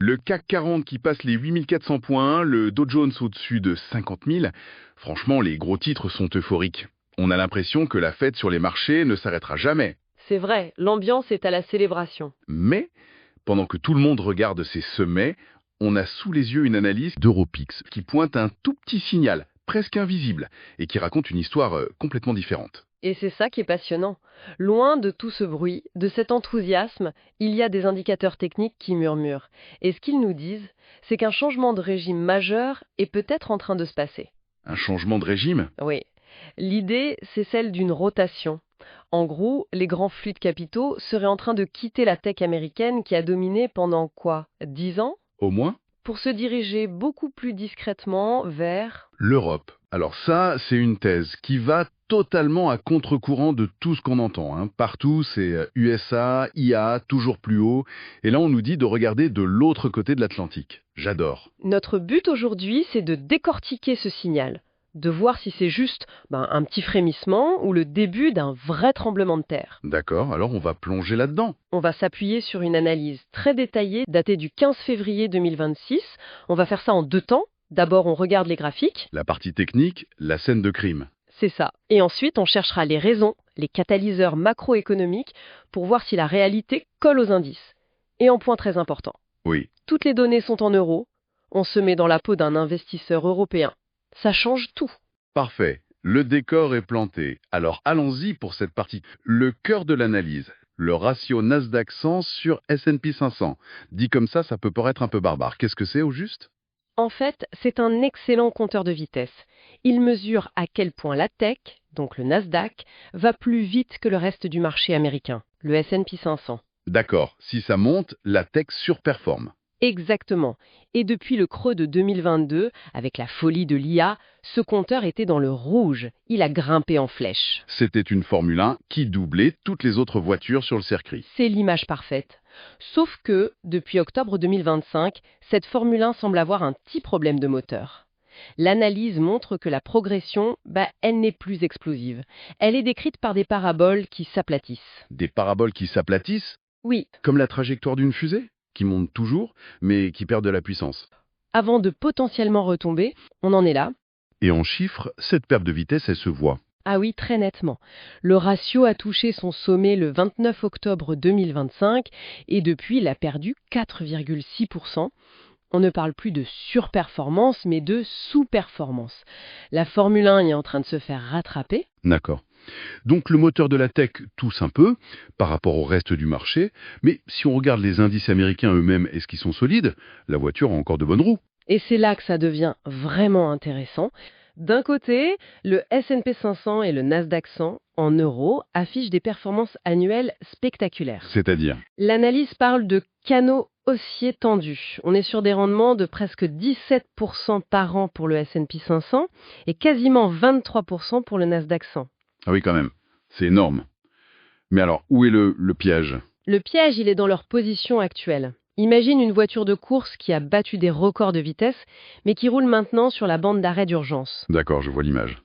Le CAC 40 qui passe les 8400 points, le Dow Jones au-dessus de 50 000. Franchement, les gros titres sont euphoriques. On a l'impression que la fête sur les marchés ne s'arrêtera jamais. C'est vrai, l'ambiance est à la célébration. Mais, pendant que tout le monde regarde ces sommets, on a sous les yeux une analyse d'Europix qui pointe un tout petit signal, presque invisible, et qui raconte une histoire complètement différente. Et c'est ça qui est passionnant. Loin de tout ce bruit, de cet enthousiasme, il y a des indicateurs techniques qui murmurent. Et ce qu'ils nous disent, c'est qu'un changement de régime majeur est peut-être en train de se passer. Un changement de régime? Oui. L'idée, c'est celle d'une rotation. En gros, les grands flux de capitaux seraient en train de quitter la tech américaine qui a dominé pendant quoi 10 ans Au moins pour se diriger beaucoup plus discrètement vers... l'Europe. Alors ça, c'est une thèse qui va totalement à contre-courant de tout ce qu'on entend, hein. Partout, c'est USA, IA, toujours plus haut. Et là, on nous dit de regarder de l'autre côté de l'Atlantique. J'adore. Notre but aujourd'hui, c'est de décortiquer ce signal, de voir si c'est juste un petit frémissement ou le début d'un vrai tremblement de terre. D'accord, alors on va plonger là-dedans. On va s'appuyer sur une analyse très détaillée datée du 15 février 2026. On va faire ça en 2 temps. D'abord, on regarde les graphiques. La partie technique, la scène de crime. C'est ça. Et ensuite, on cherchera les raisons, les catalyseurs macroéconomiques pour voir si la réalité colle aux indices. Et en point très important, Oui. toutes les données sont en euros. On se met dans la peau d'un investisseur européen. Ça change tout. Parfait. Le décor est planté. Alors allons-y pour cette partie. Le cœur de l'analyse. Le ratio Nasdaq 100 sur S&P 500. Dit comme ça peut paraître un peu barbare. Qu'est-ce que c'est au juste? En fait, c'est un excellent compteur de vitesse. Il mesure à quel point la tech, donc le Nasdaq, va plus vite que le reste du marché américain, le S&P 500. D'accord. Si ça monte, la tech surperforme. Exactement. Et depuis le creux de 2022, avec la folie de l'IA, ce compteur était dans le rouge. Il a grimpé en flèche. C'était une Formule 1 qui doublait toutes les autres voitures sur le circuit. C'est l'image parfaite. Sauf que, depuis octobre 2025, cette Formule 1 semble avoir un petit problème de moteur. L'analyse montre que la progression, elle n'est plus explosive. Elle est décrite par des paraboles qui s'aplatissent. Des paraboles qui s'aplatissent, Oui, comme la trajectoire d'une fusée, qui monte toujours, mais qui perd de la puissance. avant de potentiellement retomber, on en est là. Et en chiffres, cette perte de vitesse, elle se voit. Ah oui, très nettement. Le ratio a touché son sommet le 29 octobre 2025 et depuis, il a perdu 4,6%. On ne parle plus de surperformance, mais de sous-performance. La Formule 1 est en train de se faire rattraper. D'accord. Donc le moteur de la tech tousse un peu par rapport au reste du marché, mais si on regarde les indices américains eux-mêmes, est-ce qu'ils sont solides? La voiture a encore de bonnes roues. Et c'est là que ça devient vraiment intéressant. D'un côté, le S&P 500 et le Nasdaq 100 en euros affichent des performances annuelles spectaculaires. C'est-à-dire? L'analyse parle de canaux haussiers tendus. On est sur des rendements de presque 17% par an pour le S&P 500 et quasiment 23% pour le Nasdaq 100. Ah oui, quand même. C'est énorme. Mais alors, où est le piège? Le piège, il est dans leur position actuelle. Imagine une voiture de course qui a battu des records de vitesse, mais qui roule maintenant sur la bande d'arrêt d'urgence. D'accord, je vois l'image.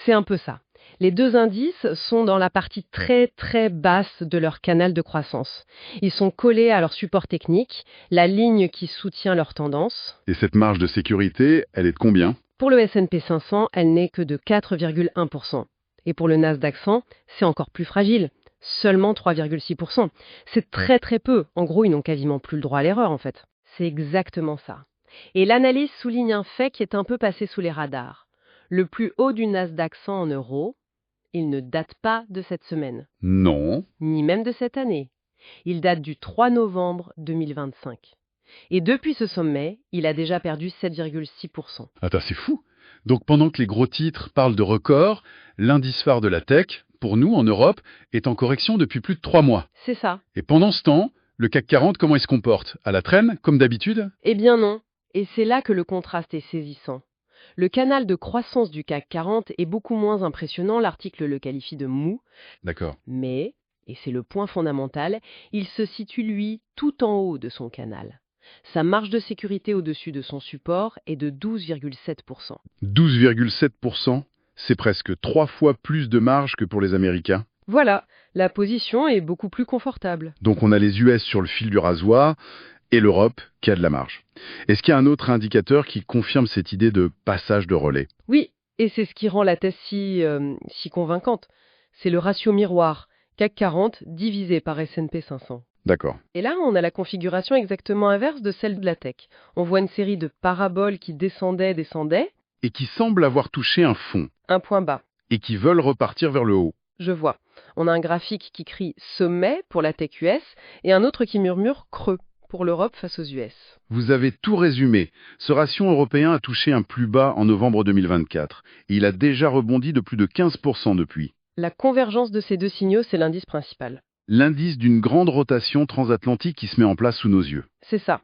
C'est un peu ça. Les deux indices sont dans la partie très très basse de leur canal de croissance. Ils sont collés à leur support technique, la ligne qui soutient leur tendance. Et cette marge de sécurité, elle est de combien? Pour le S&P 500, elle n'est que de 4,1%. Et pour le Nasdaq 100, c'est encore plus fragile, seulement 3,6%. C'est très très peu. En gros, ils n'ont quasiment plus le droit à l'erreur en fait. C'est exactement ça. Et l'analyse souligne un fait qui est un peu passé sous les radars. Le plus haut du Nasdaq 100 en euros, il ne date pas de cette semaine, Non. ni même de cette année. Il date du 3 novembre 2025. Et depuis ce sommet, il a déjà perdu 7,6%. Attends, c'est fou. Donc pendant que les gros titres parlent de records, l'indice phare de la tech, pour nous en Europe, est en correction depuis plus de 3 mois. C'est ça. Et pendant ce temps, le CAC 40, comment il se comporte? À la traîne, comme d'habitude? Eh bien non. Et c'est là que le contraste est saisissant. Le canal de croissance du CAC 40 est beaucoup moins impressionnant, l'article le qualifie de mou, D'accord. mais, et c'est le point fondamental, il se situe lui tout en haut de son canal. Sa marge de sécurité au-dessus de son support est de 12,7%. 12,7%, c'est presque 3 fois plus de marge que pour les Américains. Voilà, la position est beaucoup plus confortable. Donc on a les US sur le fil du rasoir Et l'Europe qui a de la marge. Est-ce qu'il y a un autre indicateur qui confirme cette idée de passage de relais? Oui, et c'est ce qui rend la thèse si convaincante. C'est le ratio miroir, CAC 40 divisé par S&P 500. D'accord. Et là, on a la configuration exactement inverse de celle de la tech. On voit une série de paraboles qui descendaient, Et qui semblent avoir touché un fond. un point bas. Et qui veulent repartir vers le haut. Je vois. On a un graphique qui crie sommet pour la tech US et un autre qui murmure creux pour l'Europe face aux US. Vous avez tout résumé. Ce ratio européen a touché un plus bas en novembre 2024. Et il a déjà rebondi de plus de 15% depuis. La convergence de ces deux signaux, c'est l'indice principal. L'indice d'une grande rotation transatlantique qui se met en place sous nos yeux. C'est ça.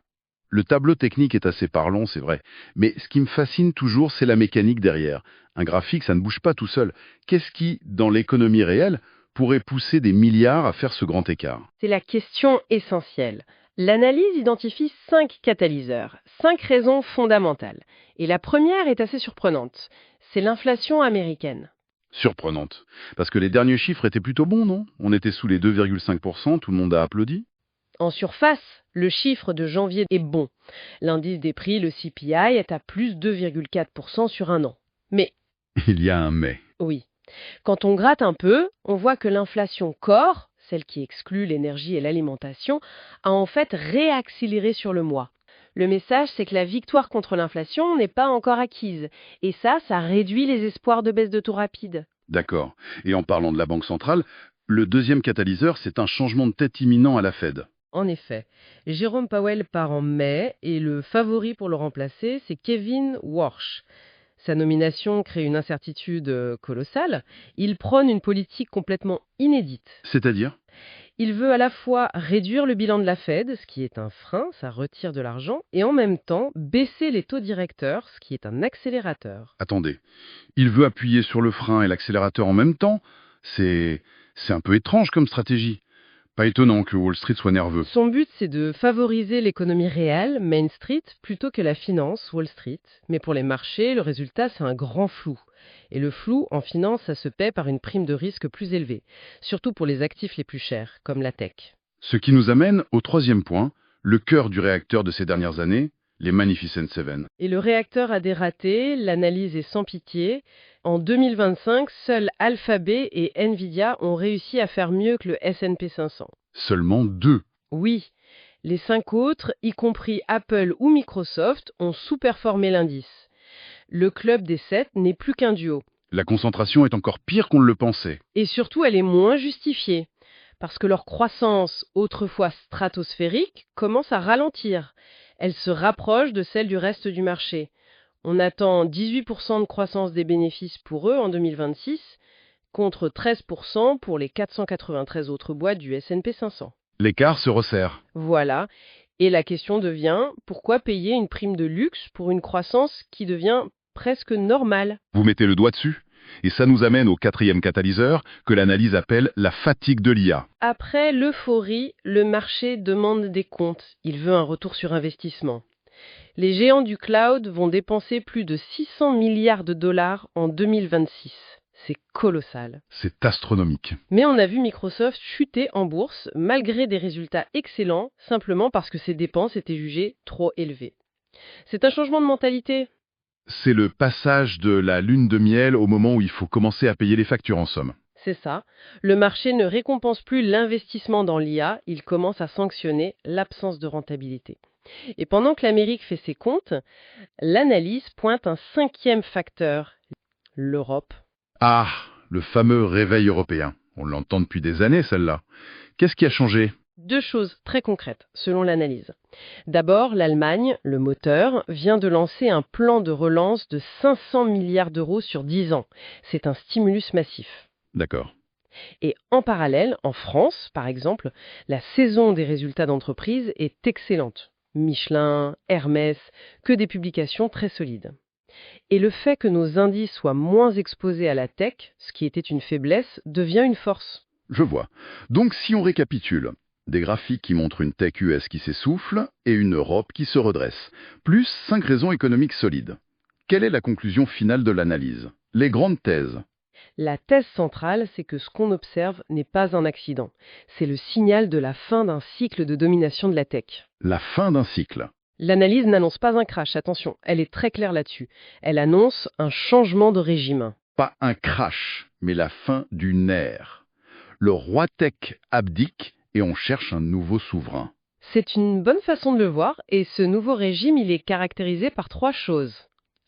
Le tableau technique est assez parlant, c'est vrai. Mais ce qui me fascine toujours, c'est la mécanique derrière. Un graphique, ça ne bouge pas tout seul. Qu'est-ce qui, dans l'économie réelle, pourrait pousser des milliards à faire ce grand écart? C'est la question essentielle. L'analyse identifie 5 catalyseurs, 5 raisons fondamentales. Et la première est assez surprenante. C'est l'inflation américaine. Surprenante. Parce que les derniers chiffres étaient plutôt bons, non? On était sous les 2,5%, tout le monde a applaudi. En surface, le chiffre de janvier est bon. L'indice des prix, le CPI, est à plus 2,4% sur un an. Mais, Il y a un mais. oui, quand on gratte un peu, on voit que l'inflation core, celle qui exclut l'énergie et l'alimentation, a en fait réaccéléré sur le mois. Le message, c'est que la victoire contre l'inflation n'est pas encore acquise. Et ça réduit les espoirs de baisse de taux rapide. D'accord. Et en parlant de la Banque centrale, le deuxième catalyseur, c'est un changement de tête imminent à la Fed. En effet, Jérôme Powell part en mai et le favori pour le remplacer, c'est Kevin Warsh. Sa nomination crée une incertitude colossale. Il prône une politique complètement inédite. C'est-à-dire? Il veut à la fois réduire le bilan de la Fed, ce qui est un frein, ça retire de l'argent, et en même temps baisser les taux directeurs, ce qui est un accélérateur. Attendez. Il veut appuyer sur le frein et l'accélérateur en même temps? C'est un peu étrange comme stratégie. Pas étonnant que Wall Street soit nerveux. Son but, c'est de favoriser l'économie réelle, Main Street, plutôt que la finance, Wall Street. Mais pour les marchés, le résultat, c'est un grand flou. Et le flou, en finance, ça se paie par une prime de risque plus élevée, surtout pour les actifs les plus chers, comme la tech. Ce qui nous amène au troisième point, le cœur du réacteur de ces dernières années, les Magnificent Seven. Et le réacteur a des ratés, l'analyse est sans pitié. En 2025, seuls Alphabet et Nvidia ont réussi à faire mieux que le S&P 500. Seulement 2. Oui, les 5 autres, y compris Apple ou Microsoft, ont sous-performé l'indice. Le club des 7 n'est plus qu'un duo. La concentration est encore pire qu'on ne le pensait. Et surtout, elle est moins justifiée, parce que leur croissance, autrefois stratosphérique, commence à ralentir. Elle se rapproche de celle du reste du marché. On attend 18% de croissance des bénéfices pour eux en 2026, contre 13% pour les 493 autres boîtes du S&P 500. L'écart se resserre. Voilà. Et la question devient, pourquoi payer une prime de luxe pour une croissance qui devient presque normale? Vous mettez le doigt dessus. Et ça nous amène au quatrième catalyseur que l'analyse appelle la fatigue de l'IA. Après l'euphorie, le marché demande des comptes. Il veut un retour sur investissement. Les géants du cloud vont dépenser plus de 600 milliards de dollars en 2026. C'est colossal. C'est astronomique. Mais on a vu Microsoft chuter en bourse malgré des résultats excellents, simplement parce que ses dépenses étaient jugées trop élevées. C'est un changement de mentalité. C'est le passage de la lune de miel au moment où il faut commencer à payer les factures en somme. C'est ça. Le marché ne récompense plus l'investissement dans l'IA, il commence à sanctionner l'absence de rentabilité. Et pendant que l'Amérique fait ses comptes, l'analyse pointe un 5e facteur, l'Europe. Ah, le fameux réveil européen. On l'entend depuis des années, celle-là. Qu'est-ce qui a changé? 2 choses très concrètes, selon l'analyse. D'abord, l'Allemagne, le moteur, vient de lancer un plan de relance de 500 milliards d'euros sur 10 ans. C'est un stimulus massif. D'accord. Et en parallèle, en France, par exemple, la saison des résultats d'entreprise est excellente. Michelin, Hermès, que des publications très solides. Et le fait que nos indices soient moins exposés à la tech, ce qui était une faiblesse, devient une force. Je vois. Donc si on récapitule, des graphiques qui montrent une tech US qui s'essouffle et une Europe qui se redresse, plus 5 raisons économiques solides. Quelle est la conclusion finale de l'analyse? Les grandes thèses. La thèse centrale, c'est que ce qu'on observe n'est pas un accident. C'est le signal de la fin d'un cycle de domination de la tech. La fin d'un cycle. L'analyse n'annonce pas un crash, attention, elle est très claire là-dessus. Elle annonce un changement de régime. Pas un crash, mais la fin d'une ère. Le roi tech abdique et on cherche un nouveau souverain. C'est une bonne façon de le voir, et ce nouveau régime, il est caractérisé par 3 choses.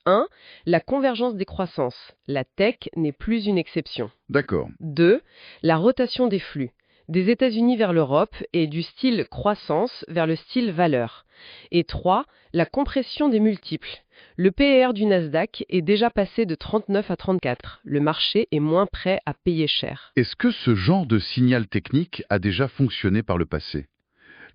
1. La convergence des croissances. La tech n'est plus une exception. D'accord. 2. La rotation des flux. Des États-Unis vers l'Europe et du style croissance vers le style valeur. Et 3. La compression des multiples. Le PER du Nasdaq est déjà passé de 39 à 34. Le marché est moins prêt à payer cher. Est-ce que ce genre de signal technique a déjà fonctionné par le passé?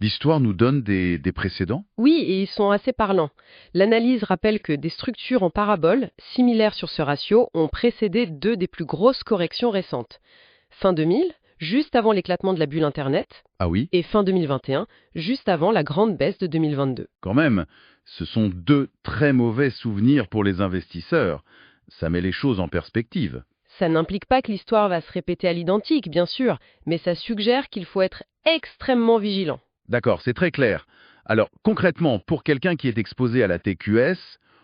L'histoire nous donne des précédents? Oui, et ils sont assez parlants. L'analyse rappelle que des structures en parabole, similaires sur ce ratio, ont précédé 2 des plus grosses corrections récentes. Fin 2000, juste avant l'éclatement de la bulle Internet, Ah oui, et fin 2021, juste avant la grande baisse de 2022. quand même. Ce sont 2 très mauvais souvenirs pour les investisseurs. Ça met les choses en perspective. Ça n'implique pas que l'histoire va se répéter à l'identique, bien sûr, mais ça suggère qu'il faut être extrêmement vigilant. D'accord, c'est très clair. Alors, concrètement, pour quelqu'un qui est exposé à la TQS,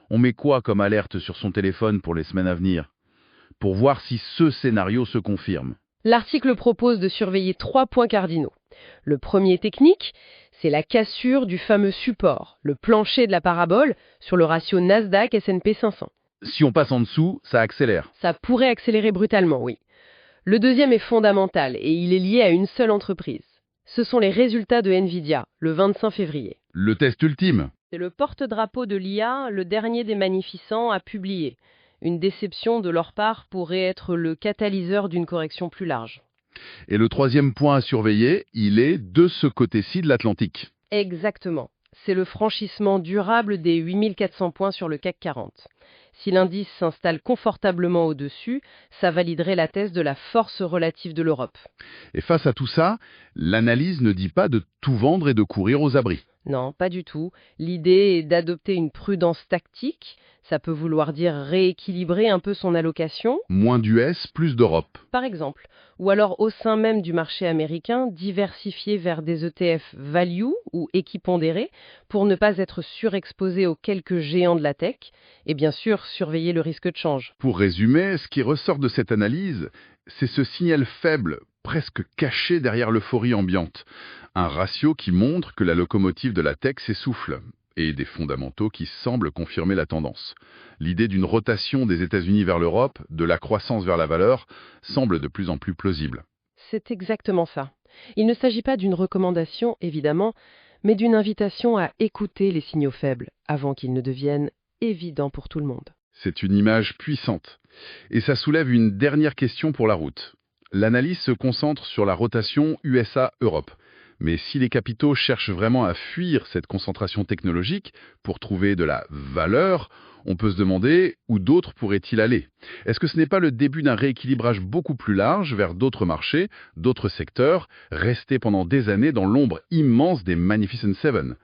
on met quoi comme alerte sur son téléphone pour les semaines à venir? Pour voir si ce scénario se confirme. L'article propose de surveiller 3 points cardinaux. Le premier technique, c'est la cassure du fameux support, le plancher de la parabole, sur le ratio Nasdaq-S&P 500. Si on passe en dessous, ça accélère. Ça pourrait accélérer brutalement, oui. Le deuxième est fondamental et il est lié à une seule entreprise. Ce sont les résultats de Nvidia, le 25 février. Le test ultime. C'est le porte-drapeau de l'IA, le dernier des magnificents, à publier. Une déception de leur part pourrait être le catalyseur d'une correction plus large. Et le troisième point à surveiller, il est de ce côté-ci de l'Atlantique. Exactement. C'est le franchissement durable des 8400 points sur le CAC 40. Si l'indice s'installe confortablement au-dessus, ça validerait la thèse de la force relative de l'Europe. Et face à tout ça, l'analyse ne dit pas de tout vendre et de courir aux abris. Non, pas du tout. L'idée est d'adopter une prudence tactique. Ça peut vouloir dire rééquilibrer un peu son allocation, Moins d'US, plus d'Europe. par exemple. Ou alors au sein même du marché américain, diversifier vers des ETF value ou équipondérés pour ne pas être surexposé aux quelques géants de la tech. Et bien sûr, surveiller le risque de change. Pour résumer, ce qui ressort de cette analyse, c'est ce signal faible, presque caché derrière l'euphorie ambiante. Un ratio qui montre que la locomotive de la tech s'essouffle, et des fondamentaux qui semblent confirmer la tendance. L'idée d'une rotation des États-Unis vers l'Europe, de la croissance vers la valeur, semble de plus en plus plausible. C'est exactement ça. Il ne s'agit pas d'une recommandation, évidemment, mais d'une invitation à écouter les signaux faibles avant qu'ils ne deviennent évidents pour tout le monde. C'est une image puissante. Et ça soulève une dernière question pour la route. L'analyse se concentre sur la rotation USA-Europe. Mais si les capitaux cherchent vraiment à fuir cette concentration technologique pour trouver de la valeur, on peut se demander où d'autres pourraient-ils aller. Est-ce que ce n'est pas le début d'un rééquilibrage beaucoup plus large vers d'autres marchés, d'autres secteurs, restés pendant des années dans l'ombre immense des Magnificent Seven?